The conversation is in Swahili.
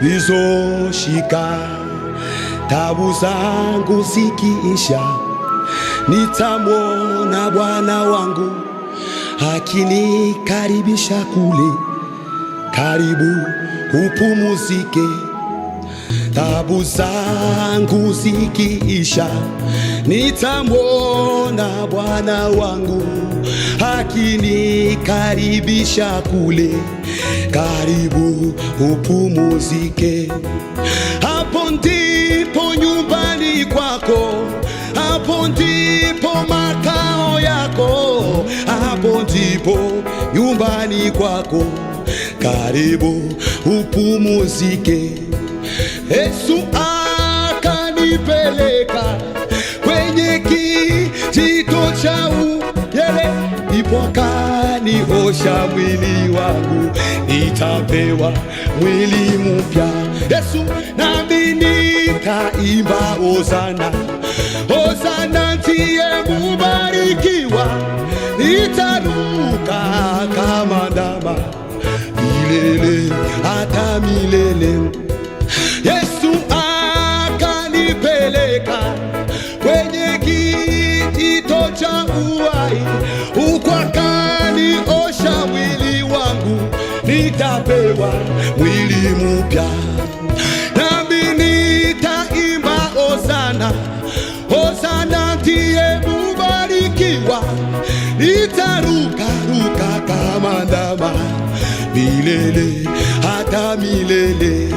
nizoshika, tabu zangu zikiisha, nitamwona Bwana wangu akinikaribisha kule. Karibu upumzike, tabu zangu zikiisha, nitamwona Bwana wangu akinikaribisha kule. Karibu upumzike, hapo ndipo nyumbani kwako, hapo ndipo makao yako, hapo ndipo nyumbani kwako. Karibu upumzike. Yesu akanipeleka kwenye kijito cha Uyele, ndipo akaniosha mwili wangu, nitapewa mwili mpya. Yesu nami nitaimba hosana, hosana ndiye mubarikiwa, nitaruka kama ndama milele hata milele. Yesu akanipeleka kwenye kijito cha uhai, huko akaniosha mwili wangu, nitapewa mwili mpya. Nami nitaimba hosana, hosana ndiye mubarikiwa, nitaruka ruka kama ndama milele hata milele.